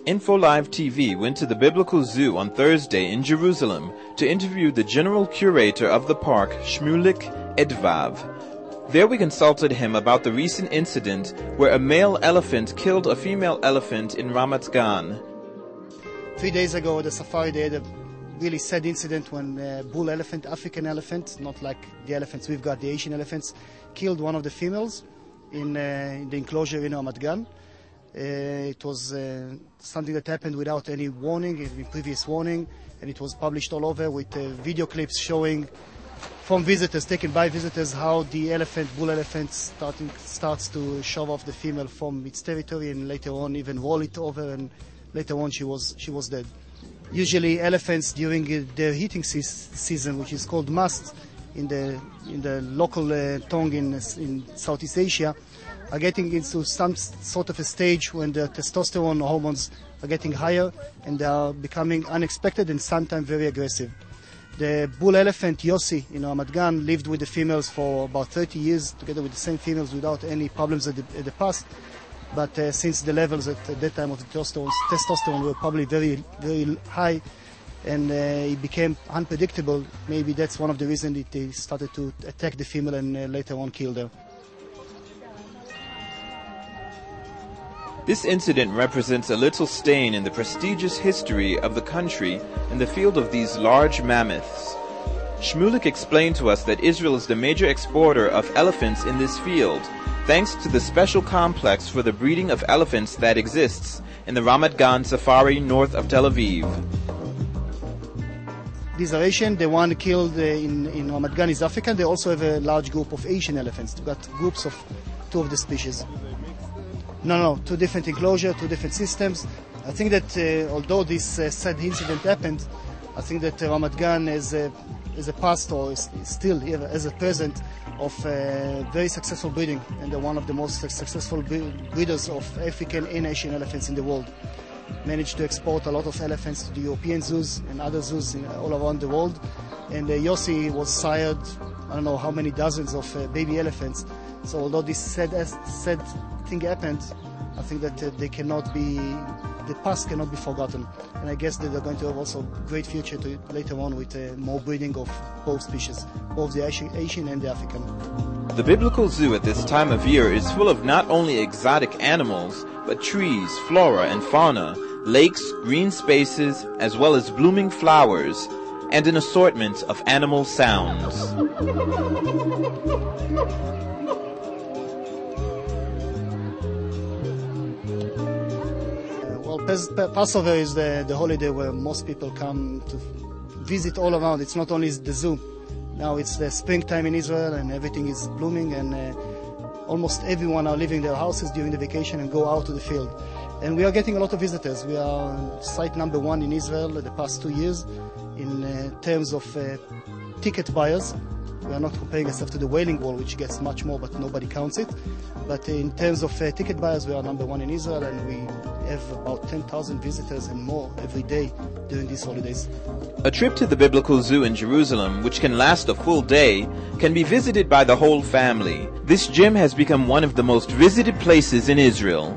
InfoLive TV went to the Biblical Zoo on Thursday in Jerusalem to interview the general curator of the park, Shmulik Edvav. There we consulted him about the recent incident where a male elephant killed a female elephant in Ramat Gan. 3 days ago at the safari they had a really sad incident when a bull elephant, African elephant, not like the elephants we've got, the Asian elephants, killed one of the females in the enclosure in Ramat Gan. It was something that happened without any warning, any previous warning, and it was published all over with video clips showing from visitors, taken by visitors, how the bull elephant starts to shove off the female from its territory, and later on even roll it over, and later on she was dead. Usually elephants during their heating season, which is called mast in the local tongue in Southeast Asia, are getting into some sort of a stage when the testosterone hormones are getting higher and they are becoming unexpected and sometimes very aggressive. The bull elephant Yossi in Ramat Gan lived with the females for about 30 years together with the same females without any problems at the past. But since the levels at that time of the testosterone were probably very, very high and it became unpredictable, maybe that's one of the reasons that they started to attack the female and later on killed her. This incident represents a little stain in the prestigious history of the country in the field of these large mammoths. Shmulik explained to us that Israel is the major exporter of elephants in this field, thanks to the special complex for the breeding of elephants that exists in the Ramat Gan Safari north of Tel Aviv. These are Asian. The one killed in Ramat Gan is African. They also have a large group of Asian elephants. They've got groups of two of the species. No, two different enclosures, two different systems. I think that although this sad incident happened, I think that Ramat Gan is a past or is still here as a present of very successful breeding, and they're one of the most successful breeders of African and Asian elephants in the world. Managed to export a lot of elephants to the European zoos and other zoos all around the world. And Yossi was sired, I don't know how many dozens of baby elephants. So although this sad thing happened, I think that the past cannot be forgotten. And I guess that they're going to have also a great future later on with more breeding of both species, both the Asian and the African. The Biblical Zoo at this time of year is full of not only exotic animals, but trees, flora and fauna, lakes, green spaces, as well as blooming flowers, and an assortment of animal sounds. Passover is the holiday where most people come to visit all around. It's not only the zoo. Now it's the springtime in Israel and everything is blooming, and almost everyone are leaving their houses during the vacation and go out to the field. And we are getting a lot of visitors. We are site number 1 in Israel the past 2 years in terms of ticket buyers. We are not comparing ourselves to the Wailing Wall, which gets much more, but nobody counts it. But in terms of ticket buyers, we are number 1 in Israel, and we have about 10,000 visitors and more every day during these holidays. A trip to the Biblical Zoo in Jerusalem, which can last a full day, can be visited by the whole family. This gym has become one of the most visited places in Israel.